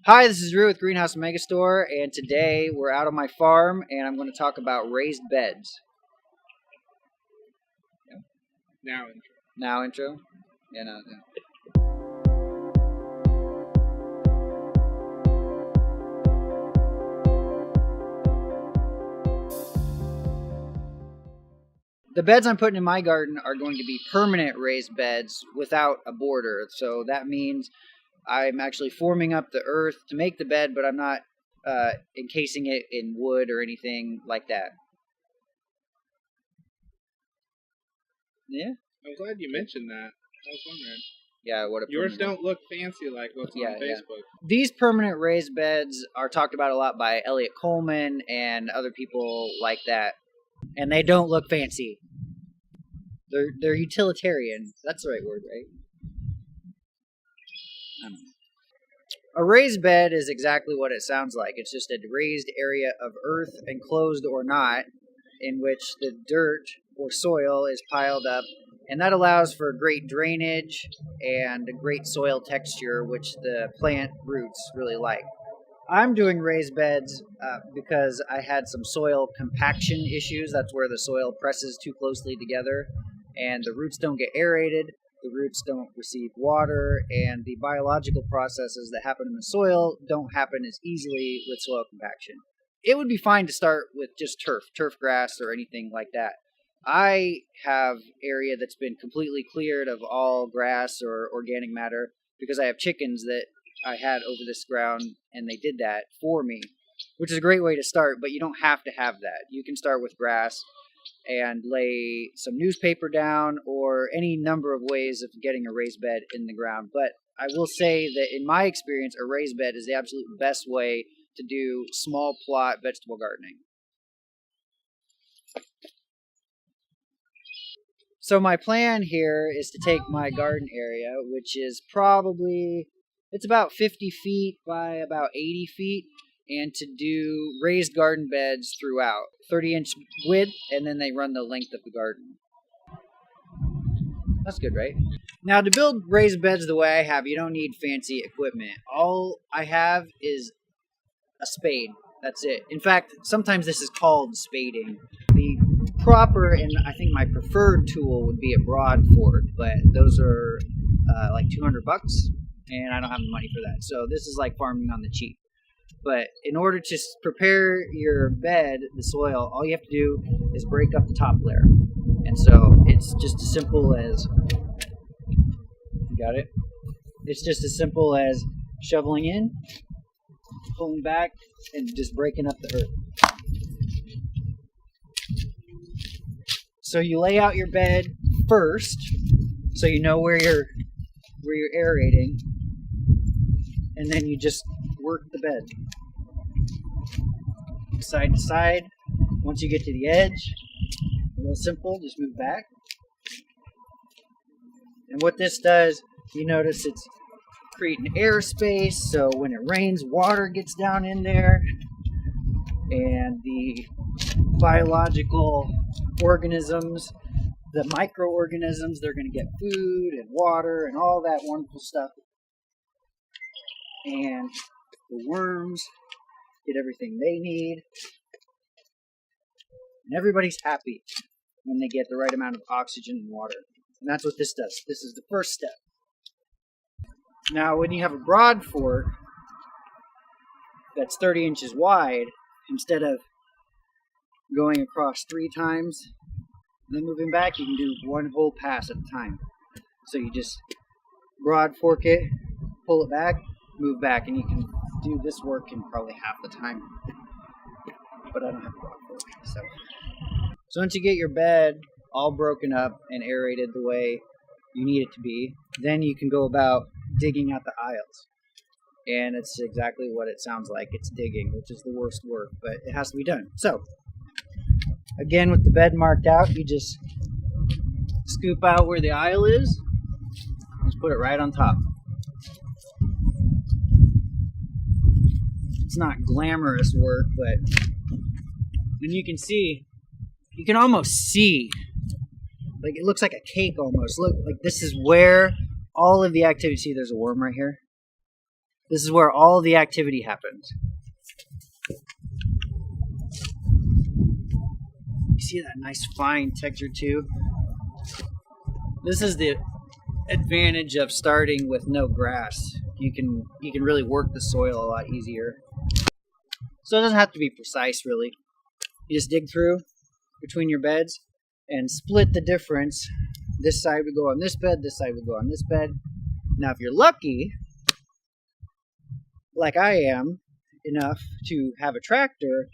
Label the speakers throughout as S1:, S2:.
S1: Hi, this is Drew with Greenhouse Megastore, and today we're out on my farm and I'm going to talk about raised beds.
S2: Now intro.
S1: Now, intro? Yeah, no. The beds I'm putting in my garden are going to be permanent raised beds without a border. So that means I'm actually forming up the earth to make the bed, but I'm not encasing it in wood or anything like that. Yeah?
S2: I'm glad you mentioned that. I was wondering.
S1: Yeah, what a
S2: Yours
S1: permanent-
S2: don't look fancy like what's on
S1: Yeah.
S2: Facebook.
S1: These permanent raised beds are talked about a lot by Elliot Coleman and other people like that, and they don't look fancy. They're utilitarian. That's the right word, right? I don't know. A raised bed is exactly what it sounds like. It's just a raised area of earth, enclosed or not, in which the dirt or soil is piled up, and that allows for great drainage and a great soil texture, which the plant roots really like. I'm doing raised beds because I had some soil compaction issues. That's where the soil presses too closely together, and the roots don't get aerated, the roots don't receive water, and the biological processes that happen in the soil don't happen as easily with soil compaction. It would be fine to start with just turf grass or anything like that. I have area that's been completely cleared of all grass or organic matter because I have chickens that I had over this ground, and they did that for me, which is a great way to start, but you don't have to have that. You can start with grass and lay some newspaper down or any number of ways of getting a raised bed in the ground. But I will say that in my experience, a raised bed is the absolute best way to do small plot vegetable gardening. So my plan here is to take my garden area, which is it's about 50 feet by about 80 feet, and to do raised garden beds throughout, 30-inch width, and then they run the length of the garden. That's good, right? Now, to build raised beds the way I have, you don't need fancy equipment. All I have is a spade. That's it. In fact, sometimes this is called spading. The proper and I think my preferred tool would be a broad fork, but those are like $200, and I don't have the money for that. So this is like farming on the cheap. But in order to prepare your bed, the soil, all you have to do is break up the top layer. And so it's just as simple as, you got it? It's just as simple as shoveling in, pulling back, and just breaking up the earth. So you lay out your bed first, so you know where you're aerating, and then you just work the bed side to side. Once you get to the edge, real simple, just move back. And what this does, you notice it's creating airspace, so when it rains, water gets down in there, and the biological organisms, the microorganisms, they're going to get food and water and all that wonderful stuff. And the worms get everything they need. And everybody's happy when they get the right amount of oxygen and water. And that's what this does. This is the first step. Now, when you have a broad fork that's 30 inches wide, instead of going across 3 times and then moving back, you can do one whole pass at a time. So you just broad fork it, pull it back, move back, and you can do this work in probably half the time. But I don't have a broad fork. So once you get your bed all broken up and aerated the way you need it to be, then you can go about digging out the aisles. And it's exactly what it sounds like. It's digging, which is the worst work, but it has to be done. So, again, with the bed marked out, you just scoop out where the aisle is, just put it right on top. It's not glamorous work, but and you can almost see, like it looks like a cake almost. Look, like this is where all of the activity, see there's a worm right here? This is where all the activity happens. You see that nice fine texture too? This is the advantage of starting with no grass. You can really work the soil a lot easier. So it doesn't have to be precise really. You just dig through between your beds and split the difference. This side would go on this bed, this side would go on this bed. Now if you're lucky, like I am, enough to have a tractor,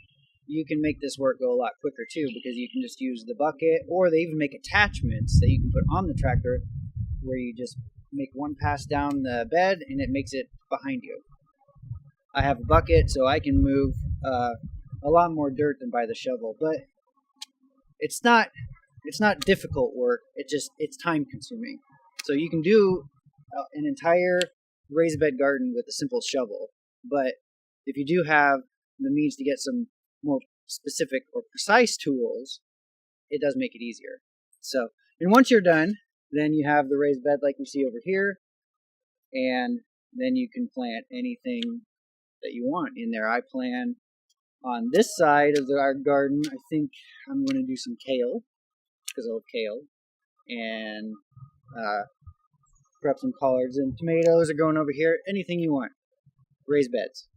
S1: you can make this work go a lot quicker too, because you can just use the bucket, or they even make attachments that you can put on the tractor where you just make one pass down the bed and it makes it behind you. I have a bucket, so I can move a lot more dirt than by the shovel, but it's not difficult work. It's time consuming. So you can do an entire raised bed garden with a simple shovel, but if you do have the means to get some more specific or precise tools, it does make it easier. So, and once you're done, then you have the raised bed like you see over here, and then you can plant anything that you want in there. I plan on this side of our garden, I think I'm going to do some kale, because I love kale, and perhaps some collards and tomatoes are going over here. Anything you want. Raised beds.